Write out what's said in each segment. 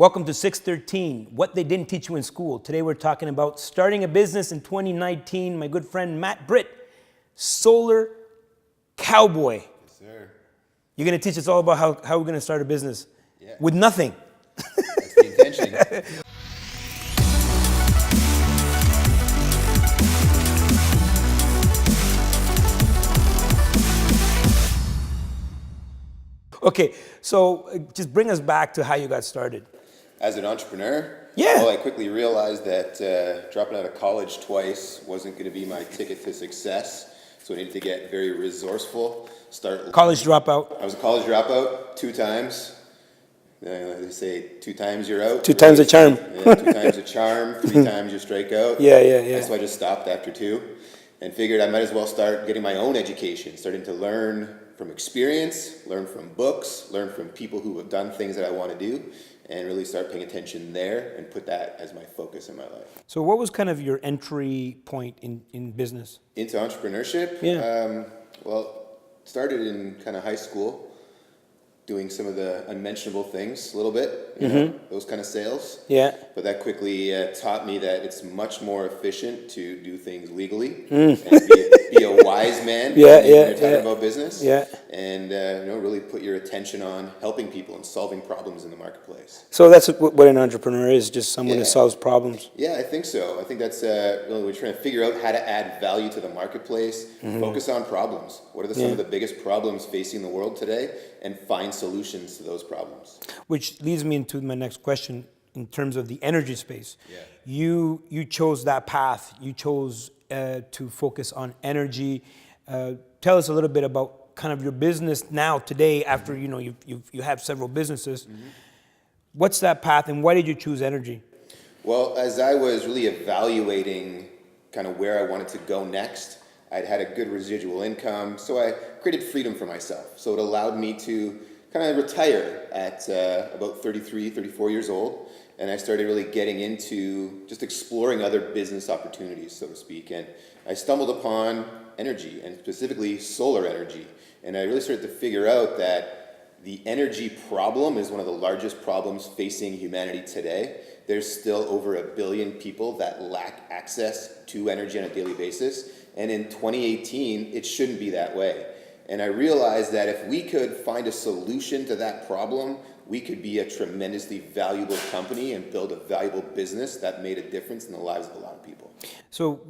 Welcome to 613, what they didn't teach you in school. Today we're talking about starting a business in 2019. My good friend Matt Britt, solar cowboy. Yes, sir. You're going to teach us all about how we're going to start a business with nothing. That's the intention. Okay, so just bring us back to how you got started. As an entrepreneur, Yeah. well, I quickly realized that dropping out of college twice wasn't going to be my ticket to success. So I needed to get very resourceful. College dropout. I was a college dropout 2 times. They say 2 times you're out. 2 times a charm. Yeah, 2 times a charm, 3 times you strike out. Yeah. So I just stopped after 2 and figured I might as well start getting my own education, starting to learn from experience, learn from books, learn from people who have done things that I want to do, and really start paying attention there and put that as my focus in my life. So what was kind of your entry point in business? Into entrepreneurship? Yeah. Well, started in kind of high school, doing some of the unmentionable things a little bit, you know, those kind of sales. Yeah. But that quickly taught me that it's much more efficient to do things legally and be a wise man when you're talking about business. Yeah. And really put your attention on helping people and solving problems in the marketplace. So that's what an entrepreneur is, just someone who solves problems. Yeah, I think so. I think that's really we're trying to figure out how to add value to the marketplace, focus on problems. What are some of the biggest problems facing the world today, and find solutions to those problems. Which leads me into my next question in terms of the energy space. Yeah. You chose that path. You chose to focus on energy. Tell us a little bit about kind of your business now today after you have several businesses. What's that path and why did you choose energy? Well, as I was really evaluating kind of where I wanted to go next, I'd had a good residual income, so I created freedom for myself. So it allowed me to kind of retire at about 33, 34 years old, and I started really getting into just exploring other business opportunities, so to speak. And I stumbled upon energy, and specifically solar energy. And I really started to figure out that the energy problem is one of the largest problems facing humanity today. There's still over 1 billion people that lack access to energy on a daily basis. And in 2018, it shouldn't be that way. And I realized that if we could find a solution to that problem, we could be a tremendously valuable company and build a valuable business that made a difference in the lives of a lot of people. So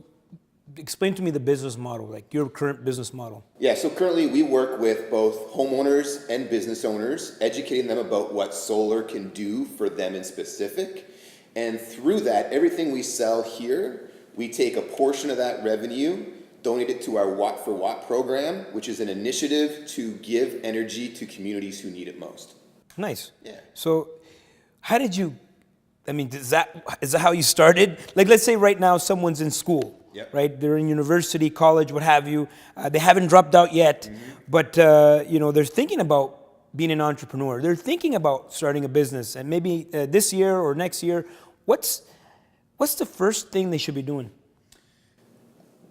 explain to me the business model, like your current business model. Yeah, so currently we work with both homeowners and business owners, educating them about what solar can do for them in specific. And through that, everything we sell here, we take a portion of that revenue, donate it to our Watt for Watt program, which is an initiative to give energy to communities who need it most. Nice. Yeah. So how did you, is that how you started? Like, let's say right now someone's in school, right? They're in university, college, what have you. They haven't dropped out yet, but they're thinking about being an entrepreneur. They're thinking about starting a business, and maybe this year or next year. What's the first thing they should be doing?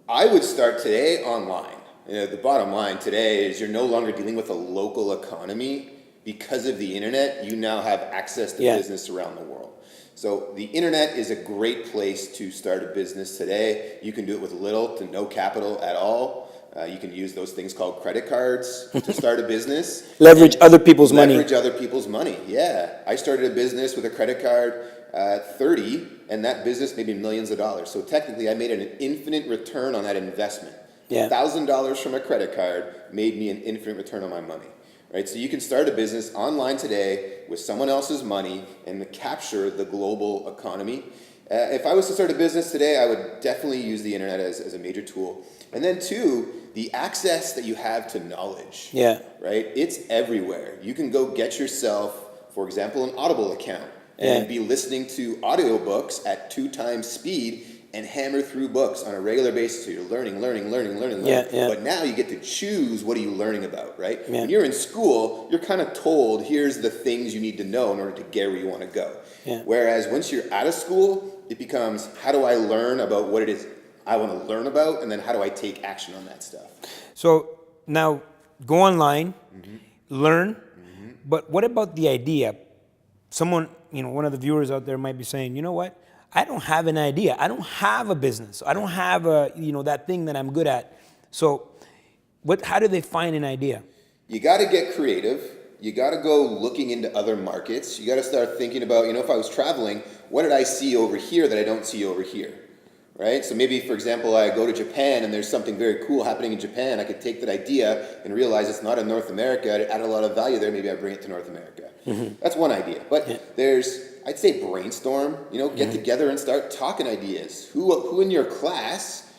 I would start today online. The bottom line today is you're no longer dealing with a local economy. Because of the internet, you now have access to business around the world. So the internet is a great place to start a business today. You can do it with little to no capital at all. You can use those things called credit cards to start a business. Leverage other people's money. Leverage other people's money, yeah. I started a business with a credit card at 30, and that business made me millions of dollars. So technically, I made an infinite return on that investment. $1,000 from a credit card made me an infinite return on my money. Right, so you can start a business online today with someone else's money and capture the global economy. If I was to start a business today, I would definitely use the internet as a major tool. And then 2, the access that you have to knowledge. Yeah. Right, it's everywhere. You can go get yourself, for example, an Audible account and be listening to audiobooks at 2 times speed and hammer through books on a regular basis. So you're learning. But now you get to choose what are you learning about, right? When you're in school, you're kind of told, here's the things you need to know in order to get where you want to go. Whereas once you're out of school, it becomes, how do I learn about what it is I want to learn about, and then how do I take action on that stuff? So now go online, learn, but what about the idea? Someone one of the viewers out there might be saying, you know what? I don't have an idea. I don't have a business. I don't have that thing that I'm good at. So how do they find an idea? You got to get creative. You got to go looking into other markets. You got to start thinking about, if I was traveling, what did I see over here that I don't see over here? Right? So maybe, for example, I go to Japan and there's something very cool happening in Japan. I could take that idea and realize it's not in North America. I'd add a lot of value there. Maybe I bring it to North America. Mm-hmm. That's one idea. But I'd say brainstorm, get together and start talking ideas. Who in your class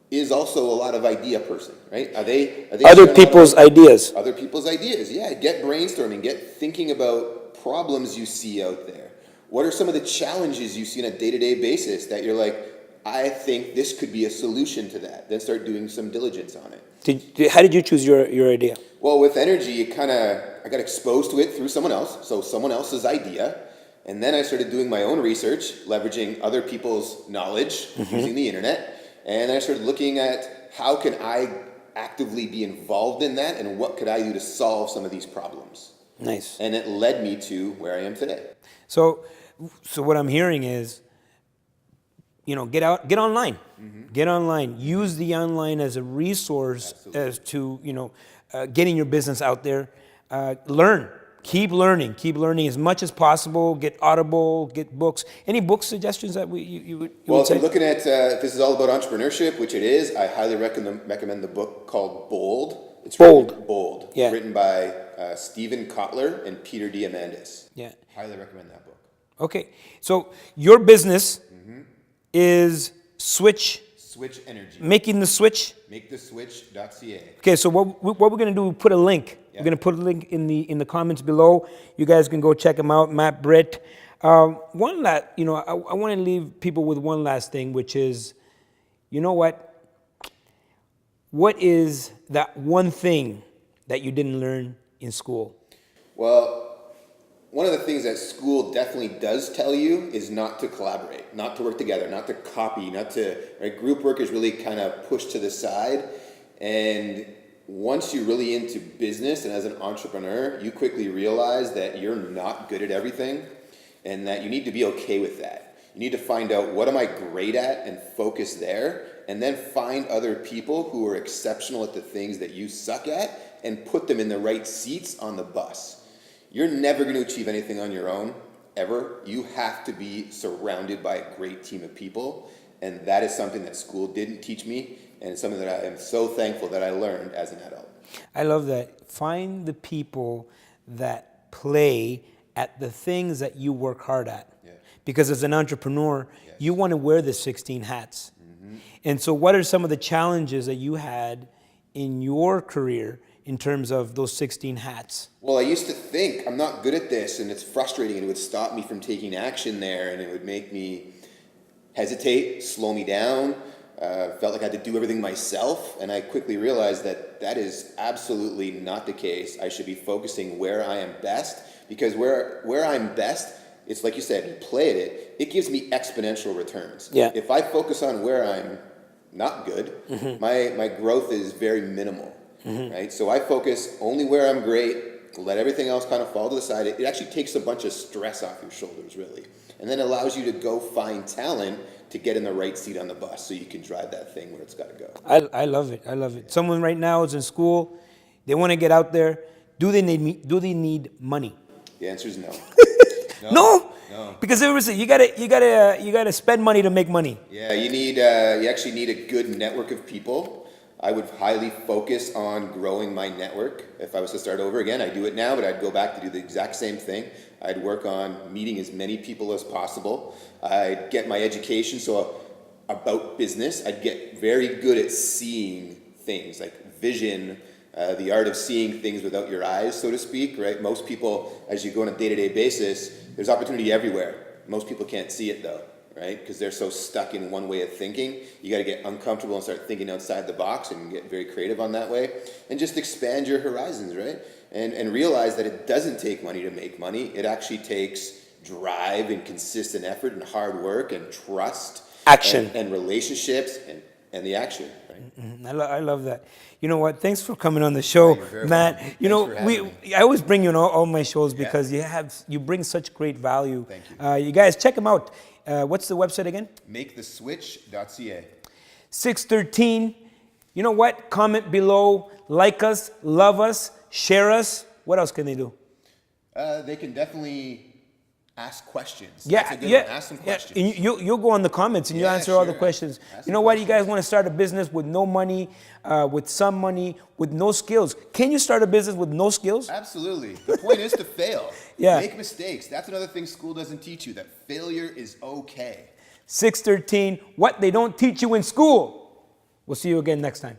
is also a lot of idea person, right? Are they other people's ideas? Other people's ideas, yeah. Get brainstorming, get thinking about problems you see out there. What are some of the challenges you see on a day-to-day basis that you're like, I think this could be a solution to that? Then start doing some diligence on it. How did you choose your idea? Well, with energy, I got exposed to it through someone else, so someone else's idea. And then I started doing my own research, leveraging other people's knowledge, using the internet. And I started looking at how can I actively be involved in that and what could I do to solve some of these problems. Nice. And it led me to where I am today. So what I'm hearing is, get online. Mm-hmm. Get online. Use the online as a resource. Absolutely. As to, getting your business out there. Learn. Keep learning as much as possible. Get Audible, get books. Any book suggestions that you would Well, say? if you're looking at, if this is all about entrepreneurship, which it is, I highly recommend the book called Bold. It's Bold. Yeah. Written by Stephen Kotler and Peter Diamandis. Yeah. Highly recommend that book. Okay. So your business is Switch Energy. Making the switch? MakeTheSwitch.ca. Okay, so what we're going to do, we put a link. Yeah. We're going to put a link in the comments below. You guys can go check them out. Matt, Britt. One last, I want to leave people with one last thing, which is, what? What is that one thing that you didn't learn in school? Well, one of the things that school definitely does tell you is not to collaborate, not to work together, not to copy, right? Group work is really kind of pushed to the side. And once you're really into business and as an entrepreneur, you quickly realize that you're not good at everything and that you need to be okay with that. You need to find out what am I great at and focus there, and then find other people who are exceptional at the things that you suck at and put them in the right seats on the bus. You're never going to achieve anything on your own, ever. You have to be surrounded by a great team of people, and that is something that school didn't teach me, and it's something that I am so thankful that I learned as an adult. I love that. Find the people that play at the things that you work hard at. Yeah. Because as an entrepreneur, you want to wear the 16 hats. Mm-hmm. And so what are some of the challenges that you had in your career in terms of those 16 hats? Well, I used to think I'm not good at this, and it's frustrating, and it would stop me from taking action there, and it would make me hesitate, slow me down. Felt like I had to do everything myself, and I quickly realized that that is absolutely not the case. I should be focusing where I am best, because where I'm best, it's like you said, you play at it, it gives me exponential returns. Yeah. If I focus on where I'm not good, my growth is very minimal. Right? So I focus only where I'm great, let everything else kind of fall to the side. It actually takes a bunch of stress off your shoulders, really. And then allows you to go find talent to get in the right seat on the bus so you can drive that thing where it's got to go. I love it. I love it. Someone right now is in school. They want to get out there. Do they need money? The answer is no. No? Because there was you gotta spend money to make money. Yeah, you actually need a good network of people. I would highly focus on growing my network. If I was to start over again, I do it now, but I'd go back to do the exact same thing. I'd work on meeting as many people as possible. I'd get my education, so about business. I'd get very good at seeing things, like vision, the art of seeing things without your eyes, so to speak, right? Most people, as you go on a day-to-day basis, there's opportunity everywhere. Most people can't see it, though. Right? Because they're so stuck in one way of thinking. You got to get uncomfortable and start thinking outside the box and get very creative on that way. And just expand your horizons, right? And realize that it doesn't take money to make money. It actually takes drive and consistent effort and hard work and trust. Action. And relationships and and the action, right? I love that. You know what? Thanks for coming on the show, You're very Matt. welcome. You know, Thanks for having me. I always bring you on all my shows because you bring such great value. Thank you. You guys check them out. What's the website again? Maketheswitch.ca. 613. You know what? Comment below, like us, love us, share us. What else can they do? They can definitely ask questions. Yeah, That's a good yeah. one. Ask some Yeah. questions. And you'll go on the comments and you Yeah, answer all the sure. questions. Ask You know some what? You guys questions. want to start a business with no money, with some money, with no skills. Can you start a business with no skills? Absolutely. The point is to fail. Yeah. Make mistakes. That's another thing school doesn't teach you, that failure is okay. 613, what they don't teach you in school. We'll see you again next time.